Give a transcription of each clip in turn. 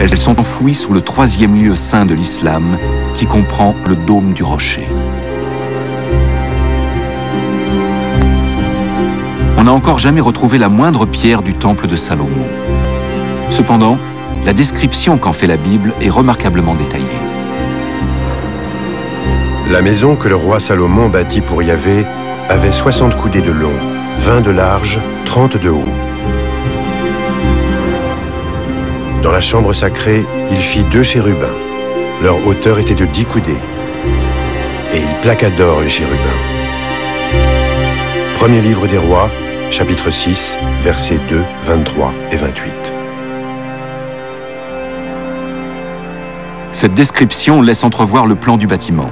Elles sont enfouies sous le troisième lieu saint de l'islam, qui comprend le dôme du rocher. On n'a encore jamais retrouvé la moindre pierre du temple de Salomon. Cependant, la description qu'en fait la Bible est remarquablement détaillée. La maison que le roi Salomon bâtit pour Yahvé avait 60 coudées de long, 20 de large, 30 de haut. Dans la chambre sacrée, il fit 2 chérubins. Leur hauteur était de 10 coudées. Et il plaqua d'or les chérubins. Premier livre des rois, chapitre 6, versets 2, 23 et 28. Cette description laisse entrevoir le plan du bâtiment.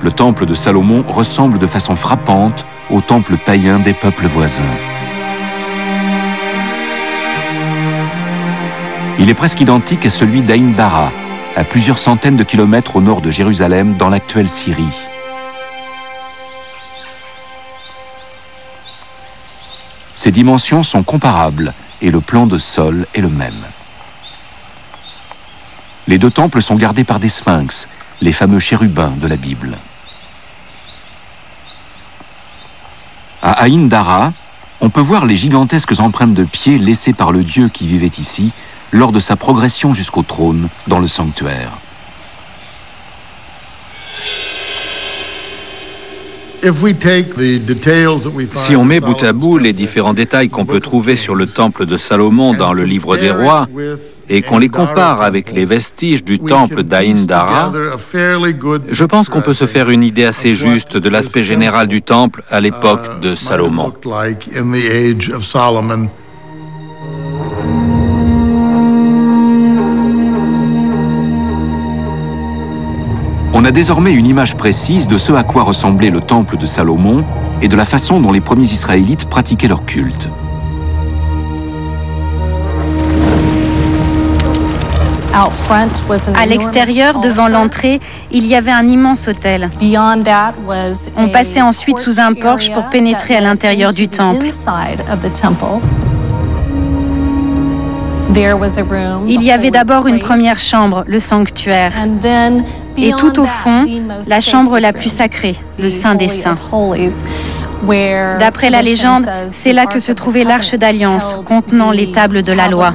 Le temple de Salomon ressemble de façon frappante au temple païen des peuples voisins. Il est presque identique à celui d'Aïn Dara, à plusieurs centaines de kilomètres au nord de Jérusalem, dans l'actuelle Syrie. Ses dimensions sont comparables et le plan de sol est le même. Les 2 temples sont gardés par des sphinx, les fameux chérubins de la Bible. À Aïn Dara, on peut voir les gigantesques empreintes de pieds laissées par le Dieu qui vivait ici lors de sa progression jusqu'au trône dans le sanctuaire. Si on met bout à bout les différents détails qu'on peut trouver sur le temple de Salomon dans le livre des rois et qu'on les compare avec les vestiges du temple d'Aïn Dara, je pense qu'on peut se faire une idée assez juste de l'aspect général du temple à l'époque de Salomon. On a désormais une image précise de ce à quoi ressemblait le temple de Salomon et de la façon dont les premiers Israélites pratiquaient leur culte. À l'extérieur, devant l'entrée, il y avait un immense autel. On passait ensuite sous un porche pour pénétrer à l'intérieur du temple. Il y avait d'abord une première chambre, le sanctuaire, et tout au fond, la chambre la plus sacrée, le Saint des Saints. D'après la légende, c'est là que se trouvait l'Arche d'Alliance contenant les tables de la loi.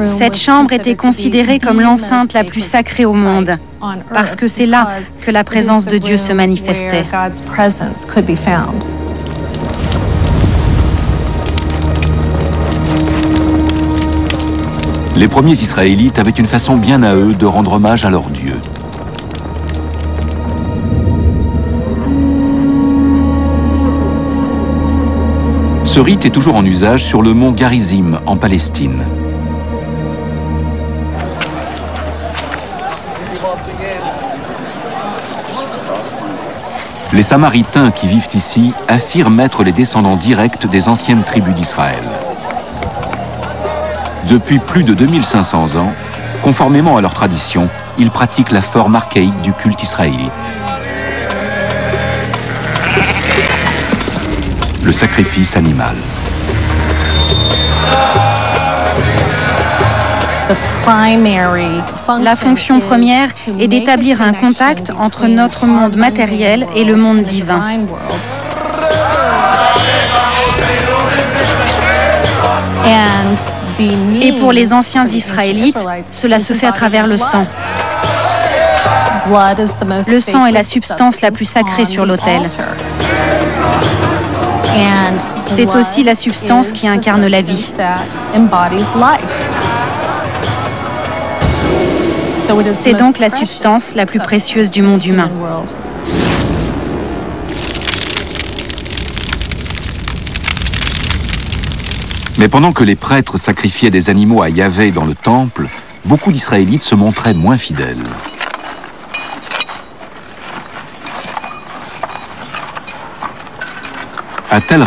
Cette chambre était considérée comme l'enceinte la plus sacrée au monde, parce que c'est là que la présence de Dieu se manifestait. Les premiers Israélites avaient une façon bien à eux de rendre hommage à leur Dieu. Ce rite est toujours en usage sur le mont Garizim, en Palestine. Les Samaritains qui vivent ici affirment être les descendants directs des anciennes tribus d'Israël. Depuis plus de 2500 ans, conformément à leur tradition, ils pratiquent la forme archaïque du culte israélite. Le sacrifice animal. La fonction première est d'établir un contact entre notre monde matériel et le monde divin. Et pour les anciens Israélites, cela se fait à travers le sang. Le sang est la substance la plus sacrée sur l'autel. C'est aussi la substance qui incarne la vie. C'est donc la substance la plus précieuse du monde humain. Mais pendant que les prêtres sacrifiaient des animaux à Yahvé dans le temple, beaucoup d'Israélites se montraient moins fidèles. À tel